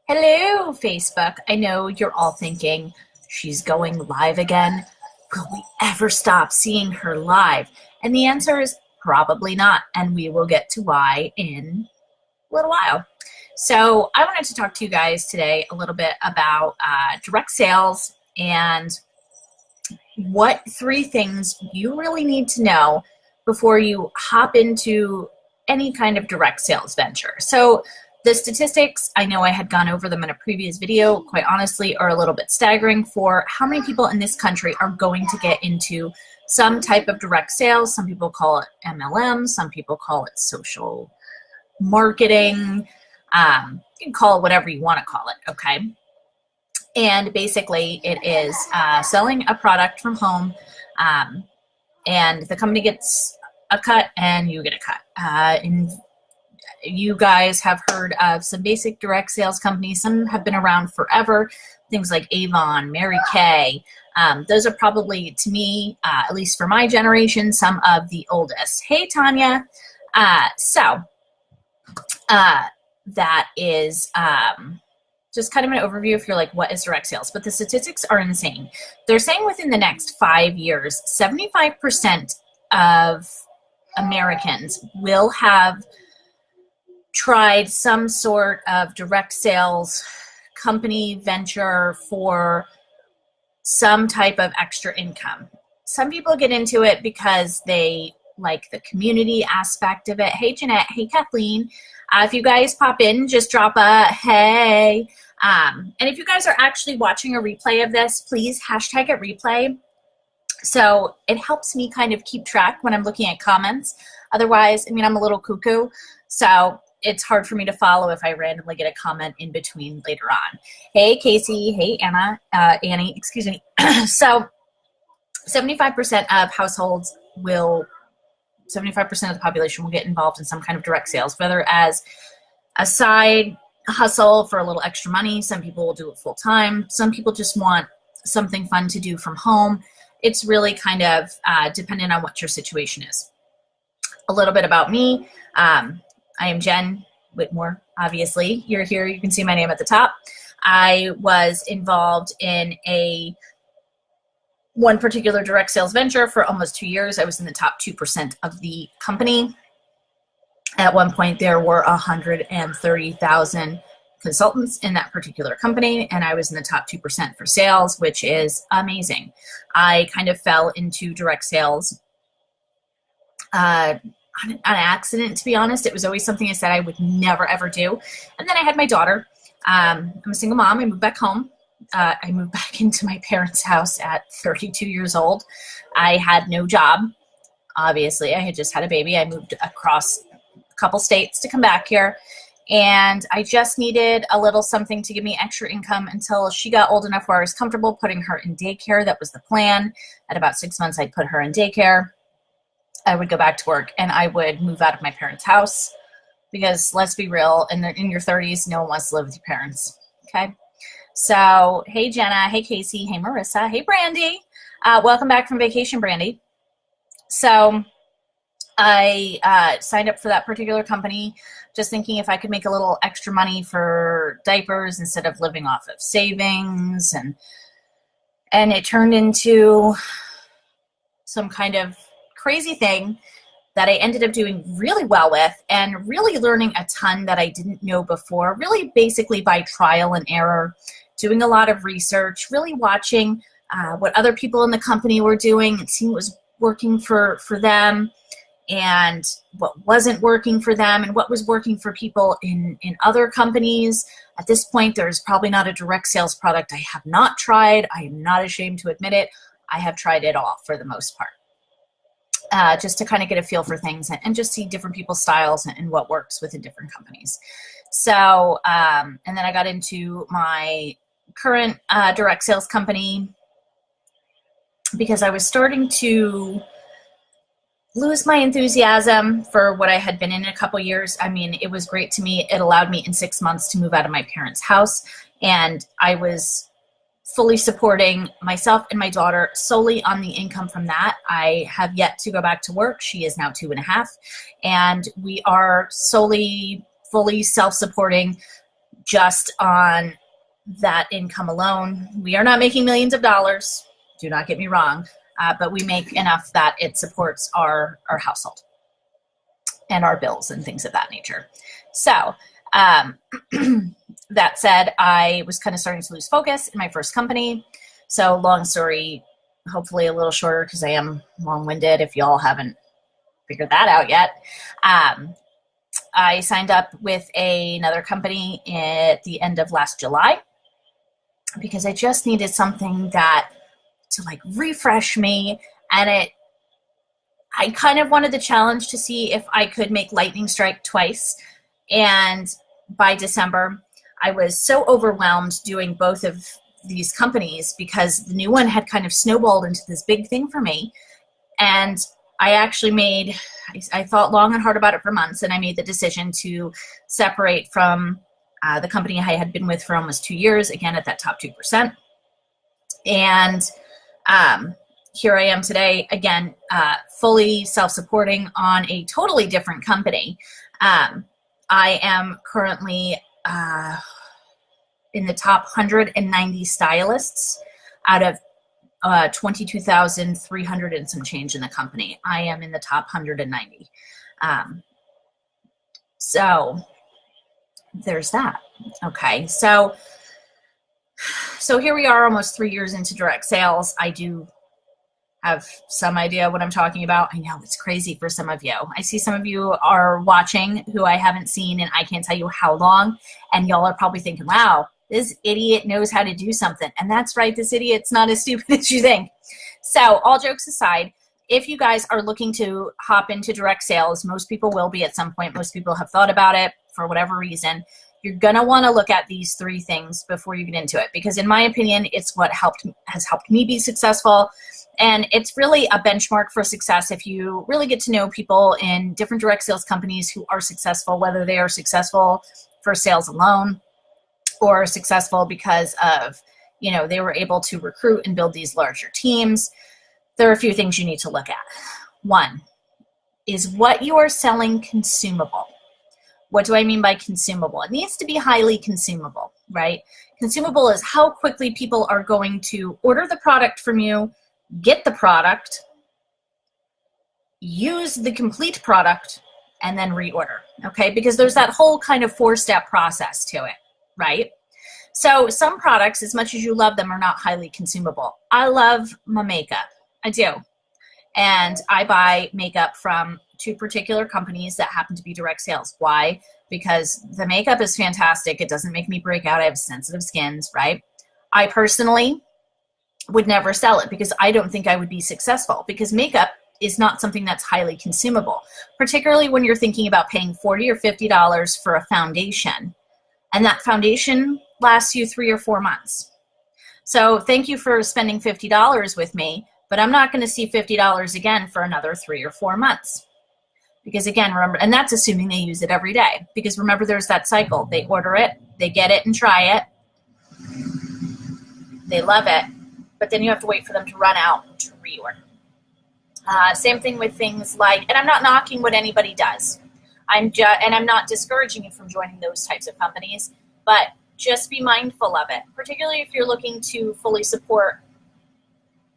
Hello, Facebook. I know you're all thinking, she's going live again. Will we ever stop seeing her live? And the answer is probably not, and we will get to why in a little while. So I wanted to talk to you guys today a little bit about direct sales and what 3 things you really need to know before you hop into any kind of direct sales venture. So the statistics, I know I had gone over them in a previous video, quite honestly, are a little bit staggering for how many people in this country are going to get into some type of direct sales. Some people call it MLM, some people call it social marketing. You can call it whatever you want to call it, okay? And basically it is selling a product from home, and the company gets a cut and you get a cut. And you guys have heard of some basic direct sales companies. Some have been around forever. Things like Avon, Mary Kay. Those are probably, to me, at least for my generation, some of the oldest. Hey, Tanya. That is just kind of an overview if you're like, what is direct sales? But the statistics are insane. They're saying within the next 5 years, 75% of Americans will have tried some sort of direct sales company venture for some type of extra income. Some people get into it because they like the community aspect of it. Hey, Jeanette. Hey, Kathleen. If you guys pop in, just drop a hey. And if you guys are actually watching a replay of this, please hashtag it replay. So it helps me kind of keep track when I'm looking at comments. Otherwise, I mean, I'm a little cuckoo. So it's hard for me to follow if I randomly get a comment in between later on. Hey, Casey. Hey, Annie, excuse me. So 75% of households will, 75% of the population will get involved in some kind of direct sales, whether as a side hustle for a little extra money. Some people will do it full time. Some people just want something fun to do from home. It's really kind of dependent on what your situation is. A little bit about me. I am Jen Whitmore, obviously. You're here, you can see my name at the top. I was involved in one particular direct sales venture for almost 2 years. I was in the top 2% of the company. At one point, there were 130,000 consultants in that particular company, and I was in the top 2% for sales, which is amazing. I kind of fell into direct sales on an accident, to be honest. It was always something I said I would never, ever do. And then I had my daughter. I'm a single mom. I moved back home. I moved back into my parents' house at 32 years old. I had no job. Obviously, I had just had a baby. I moved across a couple states to come back here. And I just needed a little something to give me extra income until she got old enough where I was comfortable putting her in daycare. That was the plan. At about 6 months, I'd put her in daycare. I would go back to work and I would move out of my parents' house because, let's be real, in your 30s, no one wants to live with your parents, okay? So, hey, Jenna. Hey, Casey. Hey, Marissa. Hey, Brandy. Welcome back from vacation, Brandy. So I signed up for that particular company just thinking if I could make a little extra money for diapers instead of living off of savings. And it turned into some kind of crazy thing that I ended up doing really well with and really learning a ton that I didn't know before, really basically by trial and error, doing a lot of research, really watching what other people in the company were doing and seeing what was working for them and what wasn't working for them and what was working for people in other companies. At this point, there's probably not a direct sales product I have not tried. I am not ashamed to admit it. I have tried it all for the most part. Just to kind of get a feel for things and just see different people's styles and what works within different companies. So, and then I got into my current direct sales company because I was starting to lose my enthusiasm for what I had been in a couple years. I mean, it was great to me. It allowed me in 6 months to move out of my parents' house, and I was fully supporting myself and my daughter solely on the income from that. I have yet to go back to work. She is now 2.5, and we are solely, fully self-supporting just on that income alone. We are not making millions of dollars, do not get me wrong, but we make enough that it supports our household and our bills and things of that nature. So that said, I was kind of starting to lose focus in my first company. So long story, hopefully a little shorter because I am long-winded if y'all haven't figured that out yet. I signed up with another company at the end of last July because I just needed something that to like refresh me, and I kind of wanted the challenge to see if I could make lightning strike twice. And by December, I was so overwhelmed doing both of these companies because the new one had kind of snowballed into this big thing for me. And I actually I thought long and hard about it for months, and I made the decision to separate from the company I had been with for almost 2 years, again at that top 2%. And here I am today, again, fully self-supporting on a totally different company. I am currently in the top 190 stylists out of 22,300 and some change in the company. I am in the top 190. So there's that. Okay, so here we are almost 3 years into direct sales. I do have some idea what I'm talking about. I know it's crazy for some of you. I see some of you are watching who I haven't seen and I can't tell you how long, and y'all are probably thinking, wow, this idiot knows how to do something. And that's right, this idiot's not as stupid as you think. So all jokes aside, if you guys are looking to hop into direct sales, most people will be at some point. Most people have thought about it for whatever reason. You're going to want to look at these 3 things before you get into it, because in my opinion, it's what has helped me be successful. And it's really a benchmark for success if you really get to know people in different direct sales companies who are successful, whether they are successful for sales alone or successful because of, they were able to recruit and build these larger teams. There are a few things you need to look at. One, is what you are selling consumable? What do I mean by consumable? It needs to be highly consumable, right? Consumable is how quickly people are going to order the product from you, get the product, use the complete product, and then reorder, okay? Because there's that whole kind of 4-step process to it, right? So some products, as much as you love them, are not highly consumable. I love my makeup. I do. And I buy makeup from 2 particular companies that happen to be direct sales. Why? Because the makeup is fantastic. It doesn't make me break out. I have sensitive skins, right? I personally would never sell it because I don't think I would be successful, because makeup is not something that's highly consumable, particularly when you're thinking about paying $40 or $50 for a foundation, and that foundation lasts you 3 or 4 months. So thank you for spending $50 with me, but I'm not going to see $50 again for another 3 or 4 months. Because again, remember, and that's assuming they use it every day, because remember, there's that cycle. They order it, they get it and try it, they love it, but then you have to wait for them to run out to reorder. Same thing with things like, and I'm not knocking what anybody does. And I'm not discouraging you from joining those types of companies, but just be mindful of it, particularly if you're looking to fully support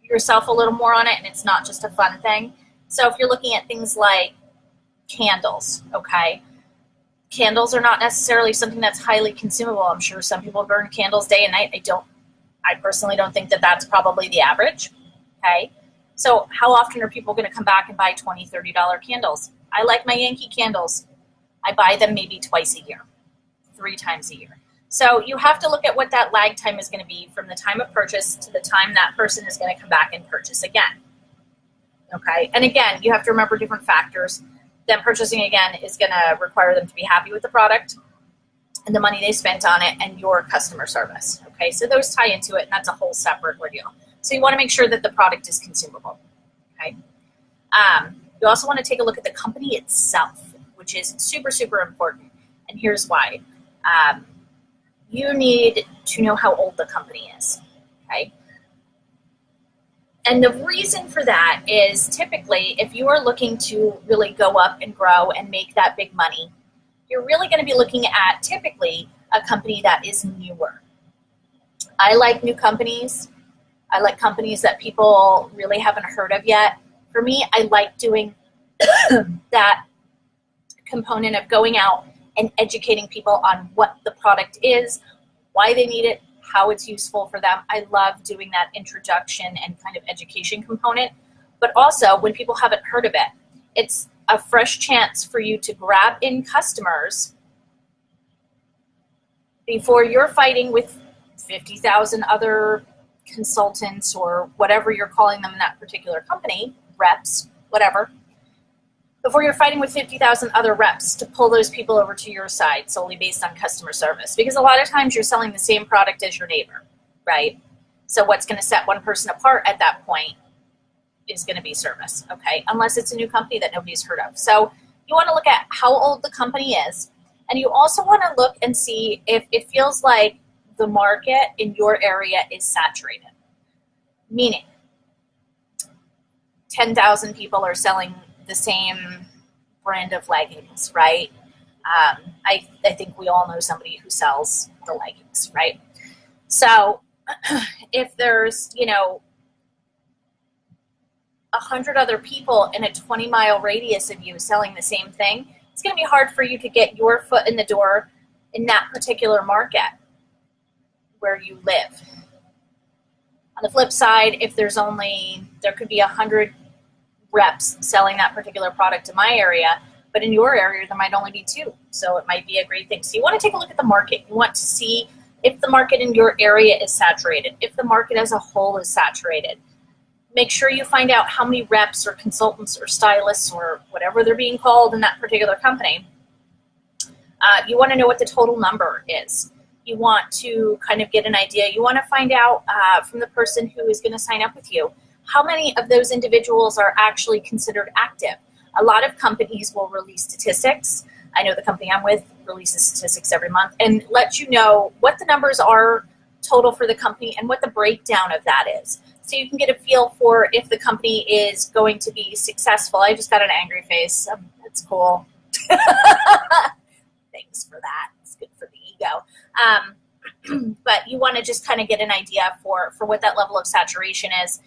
yourself a little more on it and it's not just a fun thing. So if you're looking at things like candles, okay? Candles are not necessarily something that's highly consumable. I'm sure some people burn candles day and night. I personally don't think that that's probably the average, okay? So how often are people going to come back and buy $20, $30 candles? I like my Yankee candles. I buy them maybe twice a year, 3 times a year. So you have to look at what that lag time is going to be from the time of purchase to the time that person is going to come back and purchase again, okay? And again, you have to remember different factors. Them purchasing again is going to require them to be happy with the product and the money they spent on it and your customer service, okay? So those tie into it, and that's a whole separate ordeal. So you want to make sure that the product is consumable, okay? You also want to take a look at the company itself, which is super, super important. And here's why. You need to know how old the company is, okay? And the reason for that is typically if you are looking to really go up and grow and make that big money, you're really going to be looking at typically a company that is newer. I like new companies. I like companies that people really haven't heard of yet. For me, I like doing that component of going out and educating people on what the product is, why they need it, how it's useful for them. I love doing that introduction and kind of education component. But also, when people haven't heard of it, it's a fresh chance for you to grab in customers before you're fighting with 50,000 other consultants or whatever you're calling them in that particular company, reps, whatever, before you're fighting with 50,000 other reps to pull those people over to your side solely based on customer service. Because a lot of times you're selling the same product as your neighbor, right? So what's going to set one person apart at that point is going to be service, okay? Unless it's a new company that nobody's heard of. So you want to look at how old the company is, and you also want to look and see if it feels like the market in your area is saturated. Meaning, 10,000 people are selling the same brand of leggings, right? I think we all know somebody who sells the leggings, right? So if there's, 100 other people in a 20-mile radius of you selling the same thing, it's going to be hard for you to get your foot in the door in that particular market where you live. On the flip side, if there could be 100 reps selling that particular product in my area, but in your area there might only be 2. So it might be a great thing. So you want to take a look at the market. You want to see if the market in your area is saturated, if the market as a whole is saturated. Make sure you find out how many reps or consultants or stylists or whatever they're being called in that particular company. You want to know what the total number is. You want to kind of get an idea. You want to find out from the person who is going to sign up with you, how many of those individuals are actually considered active. A lot of companies will release statistics. I know the company I'm with releases statistics every month and lets you know what the numbers are total for the company and what the breakdown of that is. So you can get a feel for if the company is going to be successful. I just got an angry face. It's cool. Thanks for that. It's good for the ego. But you want to just kind of get an idea for what that level of saturation is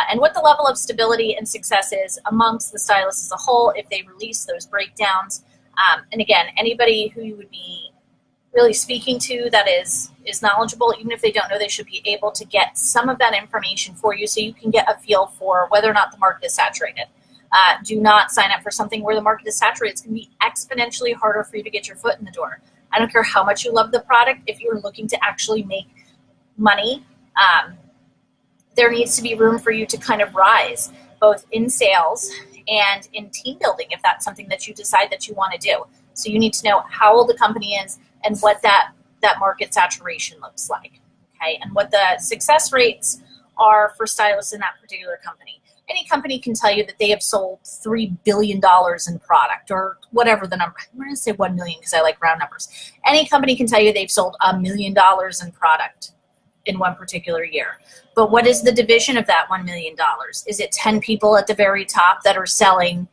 and what the level of stability and success is amongst the stylists as a whole if they release those breakdowns. And again, anybody who you would be really speaking to that is knowledgeable, even if they don't know, they should be able to get some of that information for you so you can get a feel for whether or not the market is saturated. Do not sign up for something where the market is saturated. It's going to be exponentially harder for you to get your foot in the door. I don't care how much you love the product. If you're looking to actually make money, there needs to be room for you to kind of rise, both in sales and in team building, if that's something that you decide that you want to do. So you need to know how old the company is and what that market saturation looks like, okay? And what the success rates are for stylists in that particular company. Any company can tell you that they have sold $3 billion in product or whatever the number. I'm going to say 1 million because I like round numbers. Any company can tell you they've sold $1 million in product in one particular year. But what is the division of that $1 million? Is it 10 people at the very top that are selling,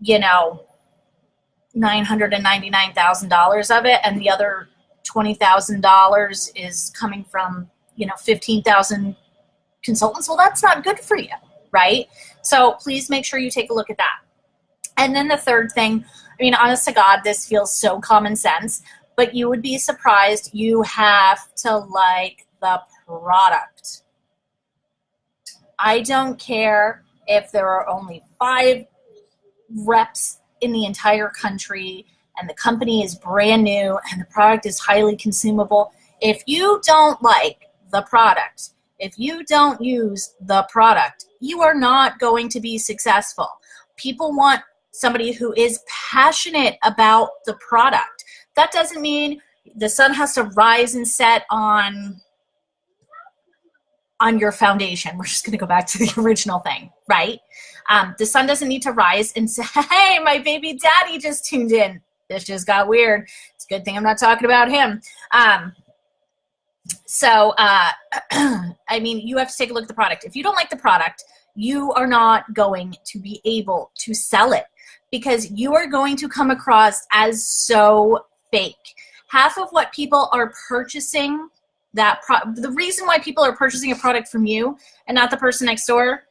$999,000 of it, and the other $20,000 is coming from 15,000 consultants? Well, that's not good for you, right? So please make sure you take a look at that. And then the third thing, honest to God, this feels so common sense, but you would be surprised. You have to like the product. I don't care if there are only 5 reps in the entire country and the company is brand new and the product is highly consumable. If you don't like the product, if you don't use the product, you are not going to be successful. People want somebody who is passionate about the product. That doesn't mean the sun has to rise and set on your foundation. We're just going to go back to the original thing, right? The sun doesn't need to rise and say, hey, my baby daddy just tuned in. This just got weird. It's a good thing I'm not talking about him. You have to take a look at the product. If you don't like the product, you are not going to be able to sell it because you are going to come across as so fake. half of what people are purchasing, the reason why people are purchasing a product from you and not the person next door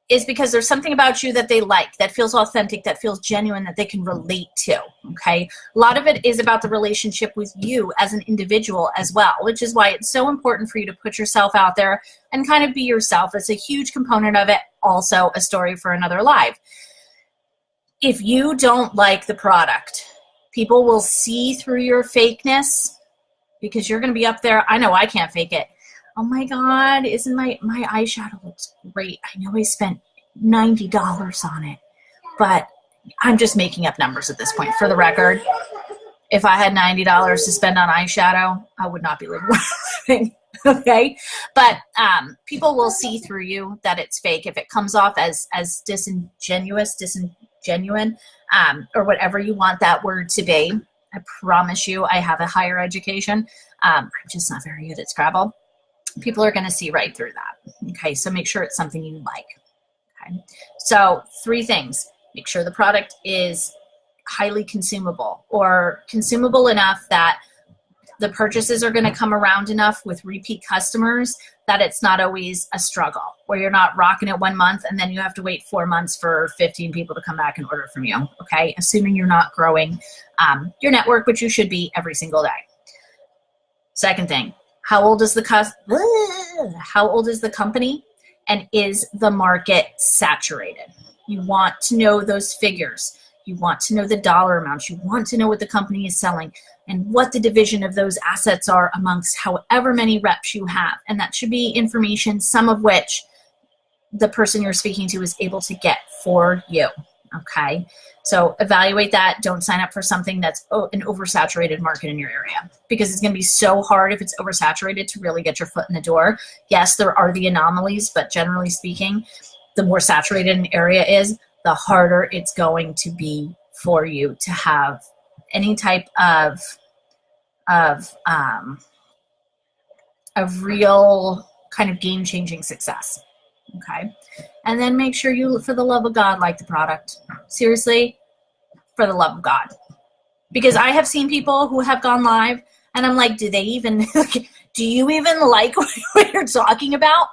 is because there's something about you that they like, that feels authentic, that feels genuine, that they can relate to, okay? A lot of it is about the relationship with you as an individual as well, which is why it's so important for you to put yourself out there and kind of be yourself. It's a huge component of it. Also, a story for another live. If you don't like the product, people will see through your fakeness because you're going to be up there. I know I can't fake it. Oh my God, isn't my eyeshadow looks great. I know I spent $90 on it, but I'm just making up numbers at this point. For the record, if I had $90 to spend on eyeshadow, I would not be living. Okay? But people will see through you that it's fake. If it comes off as disingenuous, disingenuine, or whatever you want that word to be, I promise you I have a higher education. I'm just not very good at Scrabble. People are going to see right through that. Okay, so make sure it's something you like. Okay, so 3 things. Make sure the product is highly consumable or consumable enough that the purchases are going to come around enough with repeat customers that it's not always a struggle, where you're not rocking it 1 month and then you have to wait 4 months for 15 people to come back and order from you. Okay, assuming you're not growing your network, which you should be every single day. Second thing. How old is the company, and is the market saturated? You want to know those figures. You want to know the dollar amounts. You want to know what the company is selling and what the division of those assets are amongst however many reps you have. And that should be information, some of which the person you're speaking to is able to get for you. Okay, so evaluate that. Don't sign up for something that's an oversaturated market in your area, because it's going to be so hard if it's oversaturated to really get your foot in the door. Yes, there are the anomalies, but generally speaking, the more saturated an area is, the harder it's going to be for you to have any type of real kind of game-changing success. Okay, and then make sure you, for the love of God, like the product. Seriously, for the love of God. Because I have seen people who have gone live and I'm like, do you even like what you're talking about?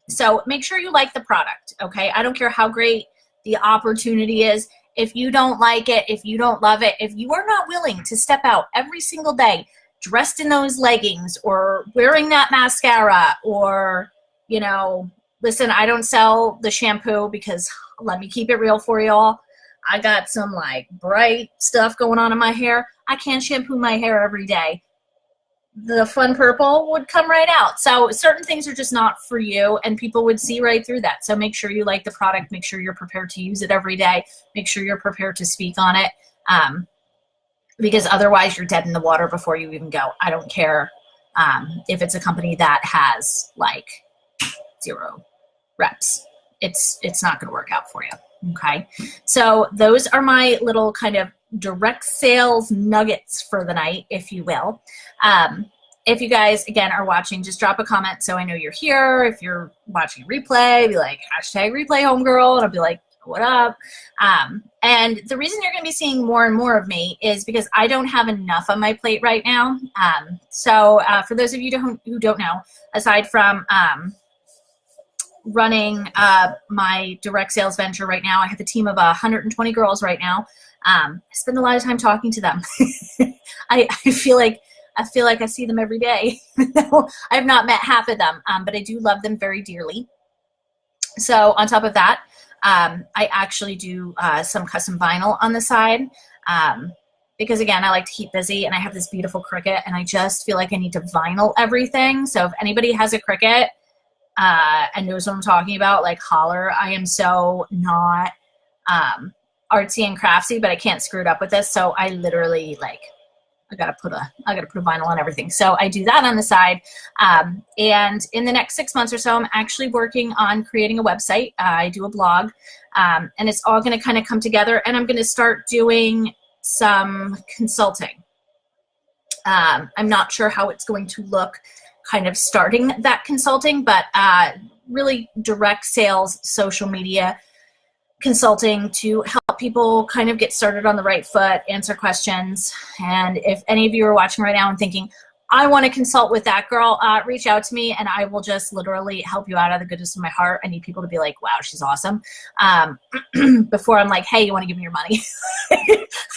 So make sure you like the product, okay? I don't care how great the opportunity is. If you don't like it, if you don't love it, if you are not willing to step out every single day dressed in those leggings or wearing that mascara, or, you know, listen, I don't sell the shampoo because, let me keep it real for y'all, I got some like bright stuff going on in my hair. I can't shampoo my hair every day. The fun purple would come right out. So certain things are just not for you, and people would see right through that. So make sure you like the product. Make sure you're prepared to use it every day. Make sure you're prepared to speak on it, because otherwise you're dead in the water before you even go. I don't care if it's a company that has like 0 reps. It's not going to work out for you. Okay, so those are my little kind of direct sales nuggets for the night, if you will. If you guys, again, are watching, just drop a comment so I know you're here. If you're watching a replay, be like, #replay homegirl, and I'll be like, what up? And the reason you're going to be seeing more and more of me is because I don't have enough on my plate right now. So for those of you who don't know, aside from running my direct sales venture right now, I have a team of 120 girls right now. I spend a lot of time talking to them. I feel like I see them every day. I've not met half of them, but I do love them very dearly. So on top of that, I actually do some custom vinyl on the side, because again, I like to keep busy, and I have this beautiful Cricut, and I just feel like I need to vinyl everything. So if anybody has a Cricut and knows what I'm talking about, like, holler. I am so not artsy and craftsy, but I can't screw it up with this. So I literally, like, I gotta put a vinyl on everything. So I do that on the side. And in the next 6 months or so, I'm actually working on creating a website. I do a blog, and it's all going to kind of come together, and I'm going to start doing some consulting. I'm not sure how it's going to look kind of starting that consulting, but really direct sales, social media, consulting to help people kind of get started on the right foot, answer questions. And if any of you are watching right now and thinking, I want to consult with that girl, reach out to me and I will just literally help you out of the goodness of my heart. I need people to be like, wow, she's awesome. Before I'm like, hey, you want to give me your money?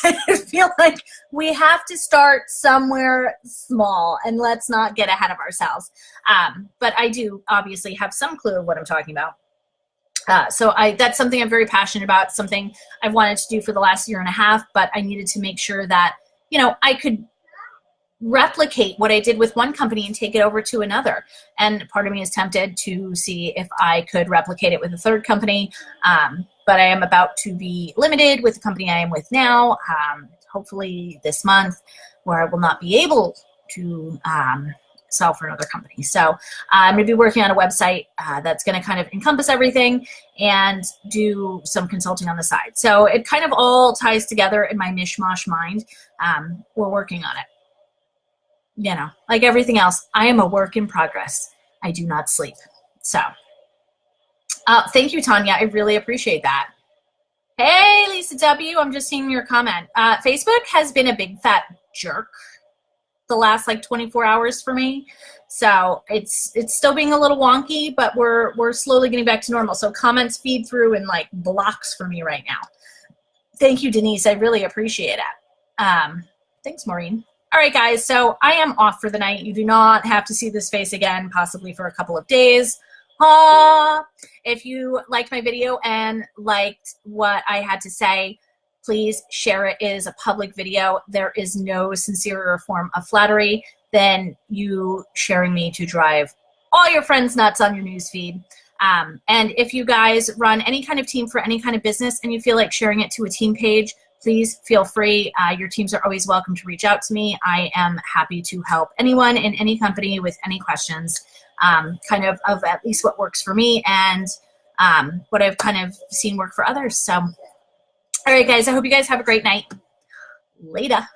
I feel like we have to start somewhere small and let's not get ahead of ourselves. But I do obviously have some clue of what I'm talking about. So that's something I'm very passionate about, something I've wanted to do for the last 1.5 years, but I needed to make sure that, you know, I could replicate what I did with one company and take it over to another. And part of me is tempted to see if I could replicate it with a third company. But I am about to be limited with the company I am with now, hopefully this month, where I will not be able to sell for another company. So I'm going to be working on a website that's going to kind of encompass everything and do some consulting on the side. So it kind of all ties together in my mishmash mind. We're working on it. You know, like everything else, I am a work in progress. I do not sleep. So thank you, Tanya. I really appreciate that. Hey, Lisa W. I'm just seeing your comment. Facebook has been a big fat jerk the last like 24 hours for me. So it's still being a little wonky, but we're slowly getting back to normal. So comments feed through in like blocks for me right now. Thank you, Denise. I really appreciate it. Thanks, Maureen. All right, guys, so I am off for the night. You do not have to see this face again, possibly for a couple of days. If you liked my video and liked what I had to say, please share it. It is a public video. There is no sincerer form of flattery than you sharing me to drive all your friends nuts on your newsfeed. And if you guys run any kind of team for any kind of business and you feel like sharing it to a team page, please feel free. Your teams are always welcome to reach out to me. I am happy to help anyone in any company with any questions, kind of at least what works for me and what I've kind of seen work for others. So, all right, guys, I hope you guys have a great night. Later.